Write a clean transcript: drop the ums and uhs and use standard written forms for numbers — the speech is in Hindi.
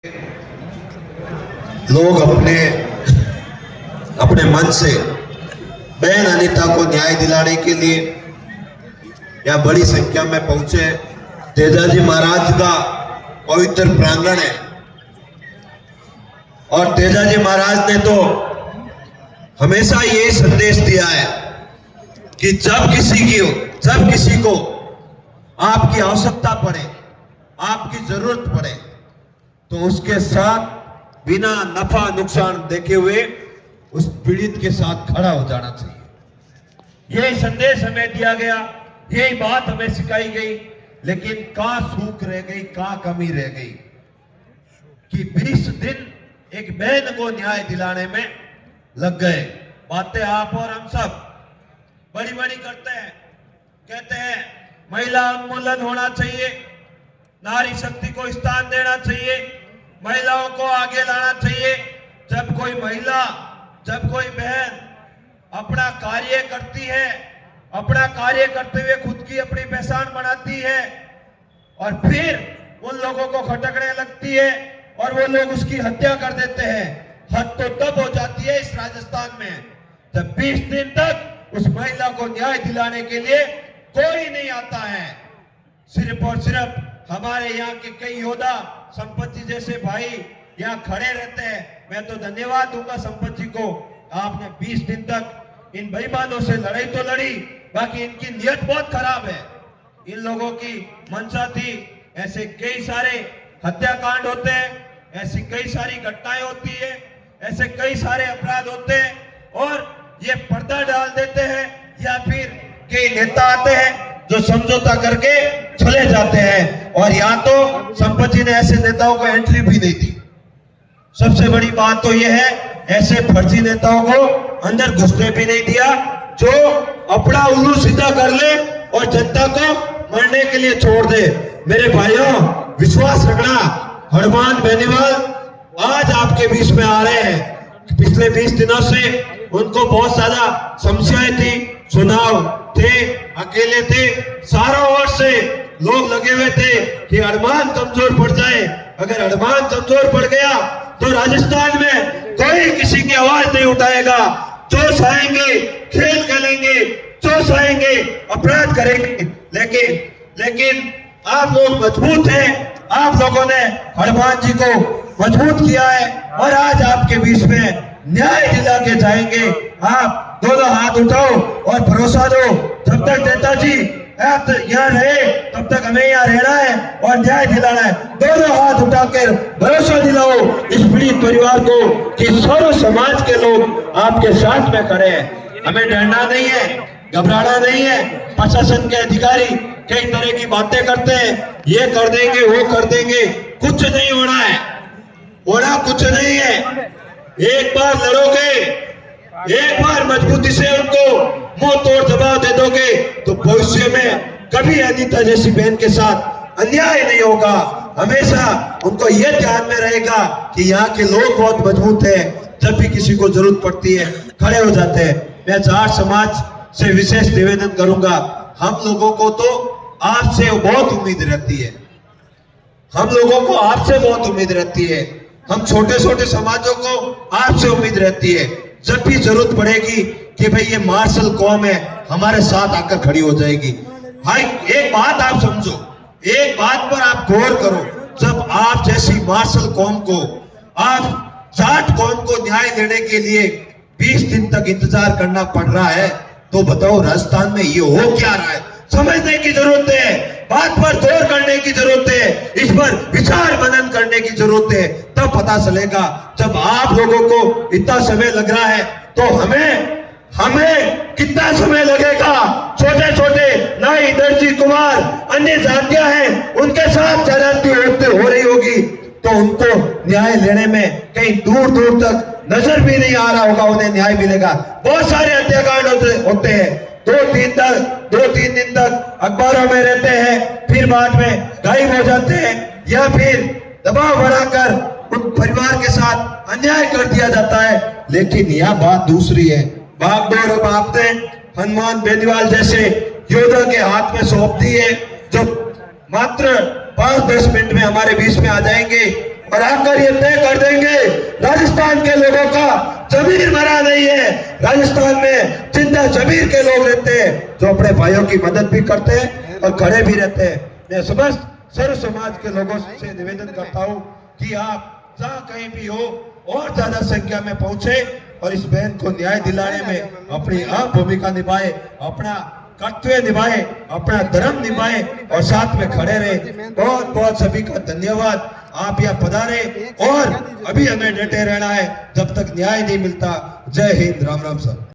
लोग अपने अपने मन से बहन अनीता को न्याय दिलाने के लिए यहाँ बड़ी संख्या में पहुंचे। तेजाजी महाराज का पवित्र प्रांगण है और तेजाजी महाराज ने तो हमेशा ये संदेश दिया है कि जब किसी को आपकी आवश्यकता पड़े, आपकी जरूरत पड़े, तो उसके साथ बिना नफा नुकसान देखे हुए उस पीड़ित के साथ खड़ा हो जाना चाहिए। यही संदेश हमें दिया गया, यही बात हमें सिखाई गई। लेकिन कहां सूख रह गई, कहां कमी रह गई कि 20 दिन एक बहन को न्याय दिलाने में लग गए। बातें आप और हम सब बड़ी बड़ी करते हैं, कहते हैं महिला उन्मूलन होना चाहिए, नारी शक्ति को स्थान देना चाहिए, महिलाओं को आगे लाना चाहिए। जब कोई महिला, जब कोई बहन अपना कार्य करती है, अपना कार्य करते हुए खुद की अपनी पहचान बनाती है और फिर उन लोगों को खटकने लगती है और वो लोग उसकी हत्या कर देते हैं। हद तो तब हो जाती है इस राजस्थान में जब 20 दिन तक उस महिला को न्याय दिलाने के लिए कोई नहीं आता है। सिर्फ और सिर्फ हमारे यहाँ के कई योद्धा संपत जी जैसे भाई यहाँ खड़े रहते हैं। मैं तो धन्यवाद दूंगा संपत जी को, आपने 20 दिन तक इन बेईमानों से लड़ाई तो लड़ी, बाकी इनकी नियत बहुत खराब है। इन लोगों की मंशा थी, ऐसे कई सारे हत्याकांड होते हैं, ऐसी कई सारी घटनाएं होती है, ऐसे कई सारे अपराध होते हैं और ये पर्दा डाल देते हैं या फिर कई नेता आते हैं जो समझौता करके चले जाते हैं। और यहाँ तो संपत जी ने ऐसे नेताओं को एंट्री भी नहीं दी। सबसे बड़ी बात तो यह है, ऐसे फर्जी नेताओं को अंदर घुसने भी नहीं दिया जो अपना उल्लू सीधा कर ले और जनता को मरने के लिए छोड़ दे। मेरे भाइयों, विश्वास रखना, हनुमान बेनीवाल आज आपके बीच में आ रहे हैं। पिछले 20 दिनों से उनको बहुत ज्यादा समस्याएं थी, चुनाव थे, अकेले थे, चारों ओर से लोग लगे हुए थे कि हनुमान कमजोर पड़ जाए। अगर हनुमान कमजोर पड़ गया तो राजस्थान में कोई किसी की आवाज नहीं उठाएगा। जोश आएंगे, खेल खेलेंगे, जोश आएंगे, अपराध करेंगे। लेकिन आप लोग मजबूत हैं, आप लोगों ने हनुमान जी को मजबूत किया है और आज आपके बीच में न्याय दिला के जाएंगे। आप दोनों हाथ उठाओ और भरोसा दो, जब तक नेताजी आप यहाँ रहे तब तक हमें यहाँ रहना है और न्याय दिलाना है। दोनों हाथ उठाकर भरोसा दिलाओ इस पीड़ित परिवार को कि सर्व समाज के लोग आपके साथ में खड़े हैं। हमें डरना नहीं है, घबराना नहीं है। प्रशासन के अधिकारी कई तरह की बातें करते हैं, ये कर देंगे, वो कर देंगे, कुछ नहीं होना है, होना कुछ नहीं है। एक बार लड़ोगे, एक बार मजबूती से उनको मुंह तोड़ जवाब दे दोगे तो भविष्य में कभी अनीता जैसी बहन के साथ अन्याय नहीं होगा। हमेशा उनको यह ध्यान में रहेगा कि यहाँ के लोग बहुत मजबूत हैं, जब भी किसी को जरूरत पड़ती है खड़े हो जाते हैं। मैं जाट समाज से विशेष निवेदन करूंगा, हम लोगों को तो आपसे बहुत उम्मीद रहती है, हम लोगों को आपसे बहुत उम्मीद रहती है, हम छोटे छोटे समाजों को आपसे उम्मीद रहती है। जब भी जरूरत पड़ेगी कि भाई ये मार्शल कौम है, हमारे साथ आकर खड़ी हो जाएगी। भाई एक बात आप समझो, एक बात पर आप गौर करो, जब आप जैसी मार्शल कौम को, आप जाट कौम को न्याय देने के लिए 20 दिन तक इंतजार करना पड़ रहा है, तो बताओ राजस्थान में ये हो क्या रहा है। समझने की जरूरत है, बात पर गौर करने की जरूरत है, इस पर विचार मनन करने की जरूरत है। तब पता चलेगा। जब आप लोगों को इतना समय लग रहा है तो हमें कितना समय लगेगा। छोटे छोटे नाई, दर्जी, कुमार, अन्य जातियां हैं, उनके साथ ज्यादती हो रही होगी तो उनको न्याय लेने में कहीं दूर दूर तक नजर भी नहीं आ रहा होगा उन्हें न्याय मिलेगा। बहुत सारे हत्याकांड होते हैं, 2-3 दिन तक अखबारों में रहते हैं, फिर बाद में गायब हो जाते हैं या फिर दबाव बढ़ाकर उन परिवार के साथ अन्याय कर दिया जाता है। लेकिन यह बात दूसरी है। बागडोर अब आपने हनुमान बेनीवाल जैसे योद्धा के हाथ में सौंप दी है, जो मात्र 5-10 मिनट में हमारे बीच में आ जाएंगे और आकर ये तय कर देंगे राजस्थान के लोगों का जमीर मरा नहीं है। राजस्थान में जिंदा जमीर के लोग रहते हैं जो अपने भाइयों की मदद भी करते हैं और खड़े भी रहते हैं। मैं समस्त सर्व समाज के लोगों से निवेदन करता हूं कि आप जहां कहीं भी हो और ज्यादा संख्या में पहुंचे और इस बहन को न्याय दिलाने में अपनी अहम भूमिका निभाए, अपना कर्तव्य निभाए, अपना धर्म निभाए और साथ में खड़े रहे। बहुत बहुत सभी का धन्यवाद। आप यहाँ पधारे और अभी हमें डटे रहना है जब तक न्याय नहीं मिलता। जय हिंद, राम राम सर।